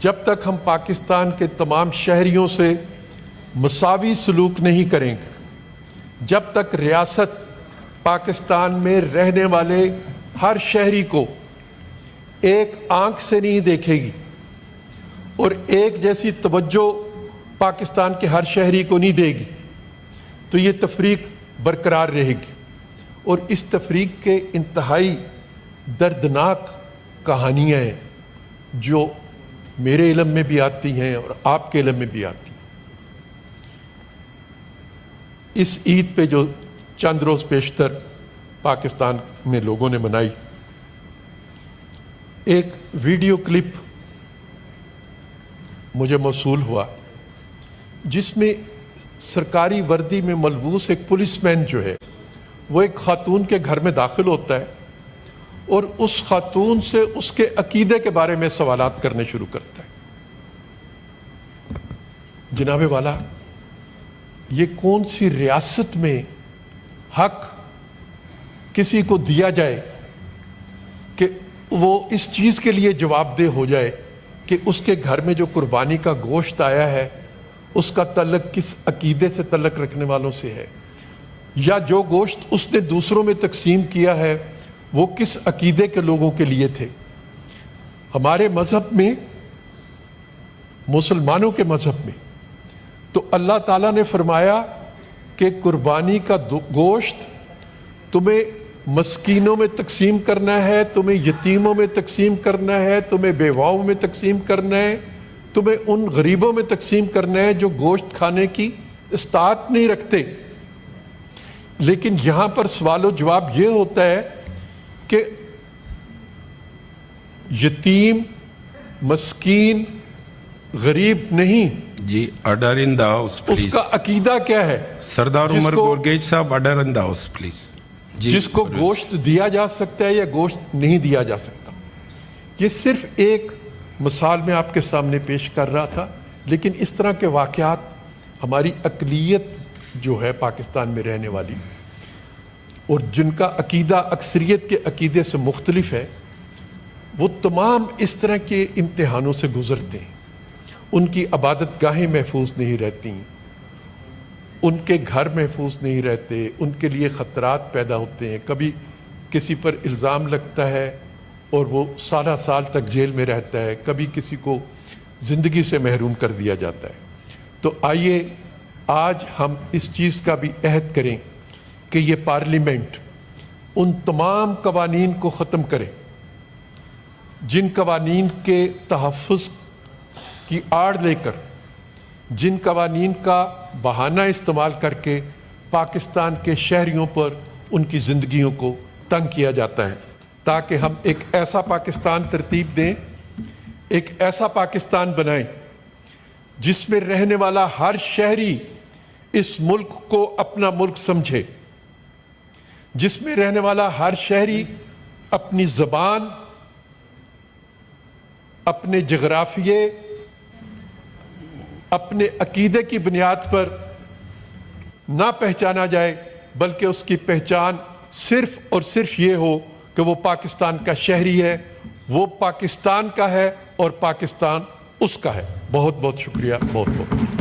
جب تک ہم پاکستان کے تمام شہریوں سے مساوی سلوک نہیں کریں گے، جب تک ریاست پاکستان میں رہنے والے ہر شہری کو ایک آنکھ سے نہیں دیکھے گی اور ایک جیسی توجہ پاکستان کے ہر شہری کو نہیں دے گی، تو یہ تفریق برقرار رہے گی۔ اور اس تفریق کے انتہائی دردناک کہانیاں ہیں جو میرے علم میں بھی آتی ہیں اور آپ کے علم میں بھی آتی ہیں۔ اس عید پہ جو چند روز پیشتر پاکستان میں لوگوں نے منائی، ایک ویڈیو کلپ مجھے موصول ہوا جس میں سرکاری وردی میں ملبوس ایک پولیس مین جو ہے وہ ایک خاتون کے گھر میں داخل ہوتا ہے اور اس خاتون سے اس کے عقیدے کے بارے میں سوالات کرنے شروع کرتا ہے۔ جناب والا، یہ کون سی ریاست میں حق کسی کو دیا جائے کہ وہ اس چیز کے لیے جواب دہ ہو جائے کہ اس کے گھر میں جو قربانی کا گوشت آیا ہے اس کا تعلق کس عقیدے سے تعلق رکھنے والوں سے ہے، یا جو گوشت اس نے دوسروں میں تقسیم کیا ہے وہ کس عقیدے کے لوگوں کے لیے تھے۔ ہمارے مذہب میں، مسلمانوں کے مذہب میں، تو اللہ تعالیٰ نے فرمایا کہ قربانی کا گوشت تمہیں مسکینوں میں تقسیم کرنا ہے، تمہیں یتیموں میں تقسیم کرنا ہے، تمہیں بیواؤں میں تقسیم کرنا ہے، تمہیں ان غریبوں میں تقسیم کرنا ہے جو گوشت کھانے کی استطاعت نہیں رکھتے۔ لیکن یہاں پر سوال و جواب یہ ہوتا ہے کہ یتیم، مسکین، غریب نہیں، جی آرڈر ان دا ہاؤس اس پلیز۔ کا عقیدہ کیا ہے؟ Sardar Umar Gorgej sahib, order in the house please. جس کو گوشت دیا جا سکتا ہے یا گوشت نہیں دیا جا سکتا۔ یہ صرف ایک مثال میں آپ کے سامنے پیش کر رہا تھا، لیکن اس طرح کے واقعات ہماری اقلیت جو ہے پاکستان میں رہنے والی اور جن کا عقیدہ اکثریت کے عقیدے سے مختلف ہے، وہ تمام اس طرح کے امتحانوں سے گزرتے ہیں۔ ان کی عبادت گاہیں محفوظ نہیں رہتی، ان کے گھر محفوظ نہیں رہتے، ان کے لیے خطرات پیدا ہوتے ہیں۔ کبھی کسی پر الزام لگتا ہے اور وہ سالہ سال تک جیل میں رہتا ہے، کبھی کسی کو زندگی سے محروم کر دیا جاتا ہے۔ تو آئیے آج ہم اس چیز کا بھی عہد کریں کہ یہ پارلیمنٹ ان تمام قوانین کو ختم کرے جن قوانین کے تحفظ کی آڑ لے کر، جن قوانین کا بہانہ استعمال کر کے پاکستان کے شہریوں پر ان کی زندگیوں کو تنگ کیا جاتا ہے، تاکہ ہم ایک ایسا پاکستان ترتیب دیں، ایک ایسا پاکستان بنائیں جس میں رہنے والا ہر شہری اس ملک کو اپنا ملک سمجھے، جس میں رہنے والا ہر شہری اپنی زبان، اپنے جغرافیے، اپنے عقیدے کی بنیاد پر نہ پہچانا جائے، بلکہ اس کی پہچان صرف اور صرف یہ ہو کہ وہ پاکستان کا شہری ہے، وہ پاکستان کا ہے اور پاکستان اس کا ہے۔ بہت بہت شکریہ، بہت بہت